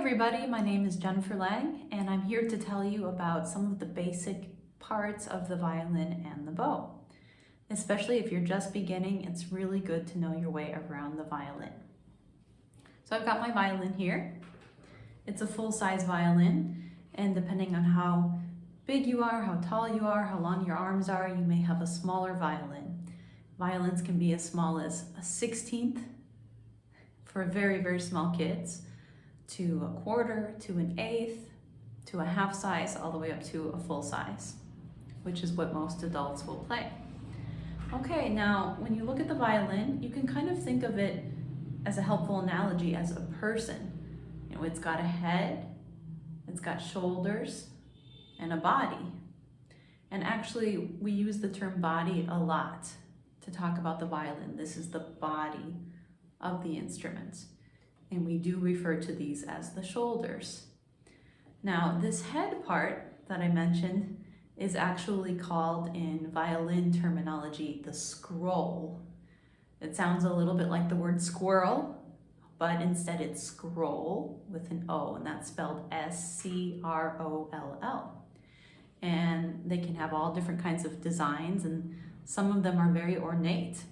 everybody, my name is Jennifer Lang and I'm here to tell you about some of the basic parts of the violin and the bow. Especially if you're just beginning, it's really good to know your way around the violin. So I've got my violin here. It's a full-size violin, and depending on how big you are, how tall you are, how long your arms are, you may have a smaller violin. Violins can be as small as a 16th for very, very small kids, to a quarter, to an eighth, to a half size, all the way up to a full size, which is what most adults will play. Okay, now when you look at the violin, you can kind of think of it as a helpful analogy as a person. You know, it's got a head, it's got shoulders, and a body. And actually, we use the term body a lot to talk about the violin. This is the body of the instrument. And we do refer to these as the shoulders. Now, this head part that I mentioned is actually called in violin terminology the scroll. It sounds a little bit like the word squirrel, but instead it's scroll with an O, and that's spelled S-C-R-O-L-L. And they can have all different kinds of designs, and some of them are very ornate,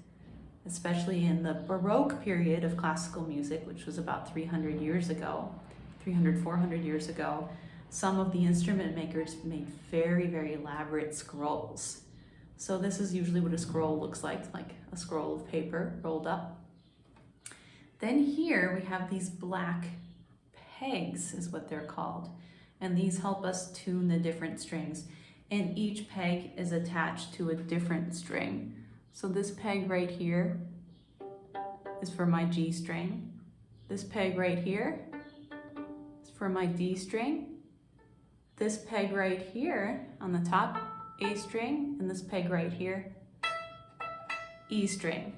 especially in the Baroque period of classical music, which was about 300 years ago, 400 years ago. Some of the instrument makers made very, very elaborate scrolls. So this is usually what a scroll looks like a scroll of paper rolled up. Then here we have these black pegs, is what they're called. And these help us tune the different strings. And each peg is attached to a different string. So this peg right here is for my G string. This peg right here is for my D string. This peg right here on the top, A string, and this peg right here, E string.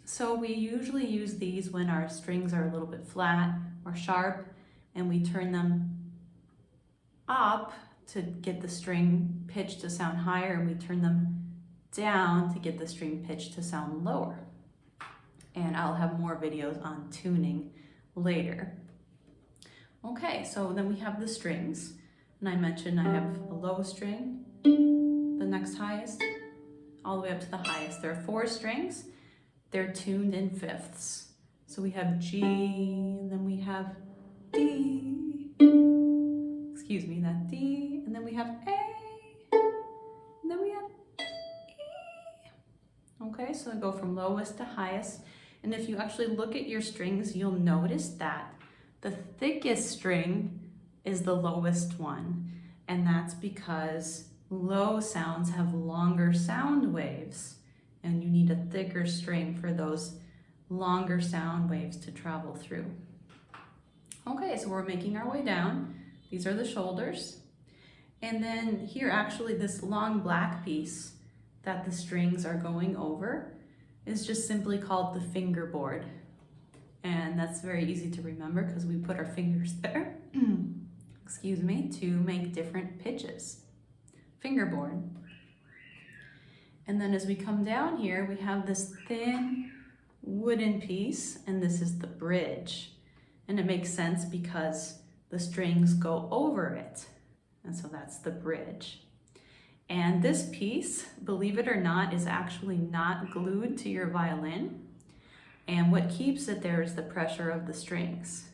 So we usually use these when our strings are a little bit flat or sharp, and we turn them up to get the string pitch to sound higher, and we turn them down to get the string pitch to sound lower. And I'll have more videos on tuning later. Okay, so then we have the strings. And I mentioned I have a low string, the next highest, all the way up to the highest. There are 4 strings. They're tuned in fifths. So we have G, and then we have D, excuse me, that D, and then we have A, and then we have E. Okay, so I go from lowest to highest. And if you actually look at your strings, you'll notice that the thickest string is the lowest one. And that's because low sounds have longer sound waves, and you need a thicker string for those longer sound waves to travel through. Okay, so we're making our way down. These are the shoulders. And then here, actually, this long black piece that the strings are going over is just simply called the fingerboard. And that's very easy to remember because we put our fingers there, excuse me, to make different pitches. Fingerboard. And then as we come down here, we have this thin wooden piece, and this is the bridge. And it makes sense because the strings go over it. And so that's the bridge. And this piece, believe it or not, is actually not glued to your violin. And what keeps it there is the pressure of the strings.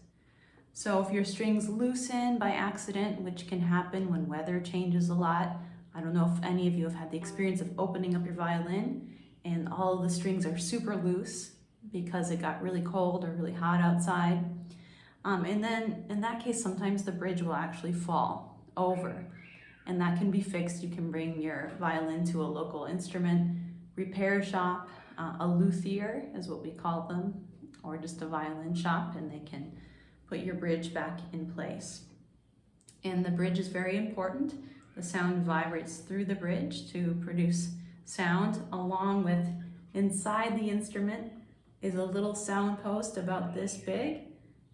So if your strings loosen by accident, which can happen when weather changes a lot, I don't know if any of you have had the experience of opening up your violin and all of the strings are super loose because it got really cold or really hot outside. And then in that case, sometimes the bridge will actually fall over, and that can be fixed. You can bring your violin to a local instrument repair shop. A luthier is what we call them, or just a violin shop, and they can put your bridge back in place. And the bridge is very important. The sound vibrates through the bridge to produce sound, along with inside the instrument is a little sound post about this big,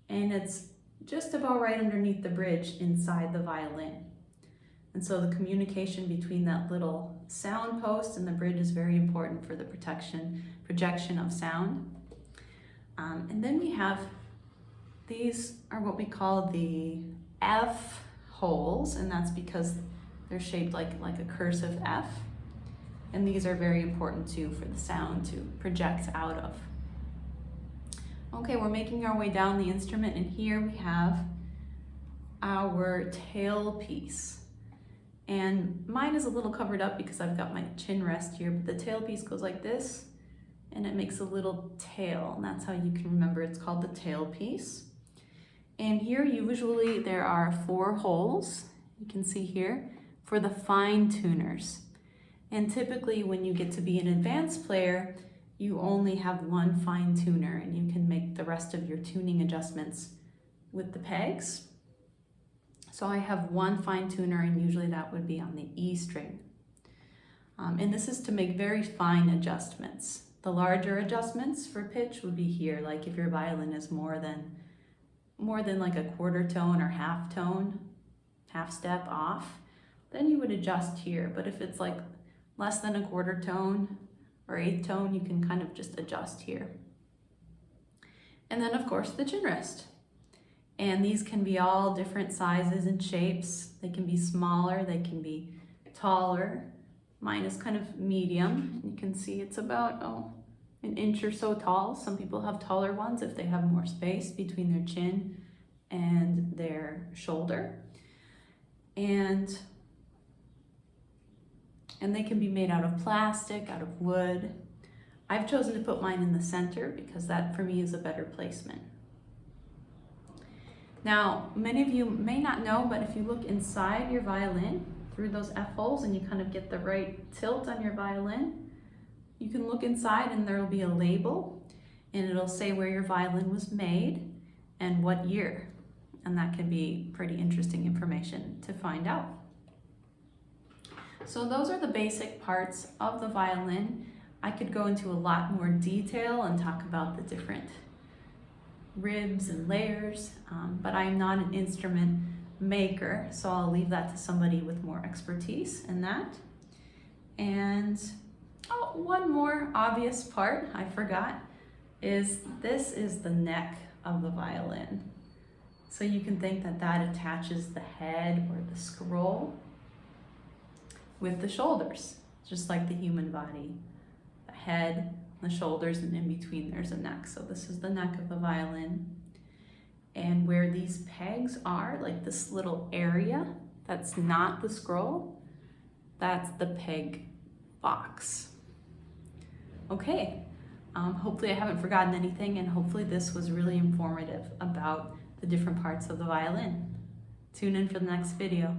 and it's just about right underneath the bridge inside the violin. And so the communication between that little sound post and the bridge is very important for the projection of sound. And then we have These are what we call the F holes, and that's because they're shaped like a cursive F. And these are very important too for the sound to project out of. Okay, we're making our way down the instrument, and here we have our tailpiece. And mine is a little covered up because I've got my chin rest here, but the tailpiece goes like this, and it makes a little tail, and that's how you can remember it's called the tailpiece. And here usually there are 4 holes, you can see here, for the fine tuners. And typically when you get to be an advanced player, you only have 1 fine tuner, and you can make the rest of your tuning adjustments with the pegs. So I have 1 fine tuner, and usually that would be on the E string. And this is to make very fine adjustments. The larger adjustments for pitch would be here, like if your violin is more than like a quarter tone or half tone, half step off, then you would adjust here. But if it's like less than a quarter tone or eighth tone, you can kind of just adjust here. And then of course the chin rest. And these can be all different sizes and shapes. They can be smaller, they can be taller. Mine is kind of medium. You can see it's about an inch or so tall. Some people have taller ones if they have more space between their chin and their shoulder. And they can be made out of plastic, out of wood. I've chosen to put mine in the center because that for me is a better placement. Now, many of you may not know, but if you look inside your violin through those F holes and you kind of get the right tilt on your violin, you can look inside and there will be a label, and it'll say where your violin was made and what year. And that can be pretty interesting information to find out. So those are the basic parts of the violin. I could go into a lot more detail and talk about the different ribs and layers, but I'm not an instrument maker, so I'll leave that to somebody with more expertise in that. And one more obvious part I forgot is this is the neck of the violin. So you can think that that attaches the head or the scroll with the shoulders, just like the human body. The head, the shoulders, and in between there's a neck. So this is the neck of the violin. And where these pegs are, like this little area that's not the scroll, that's the peg box. Okay, hopefully I haven't forgotten anything, and hopefully this was really informative about the different parts of the violin. Tune in for the next video.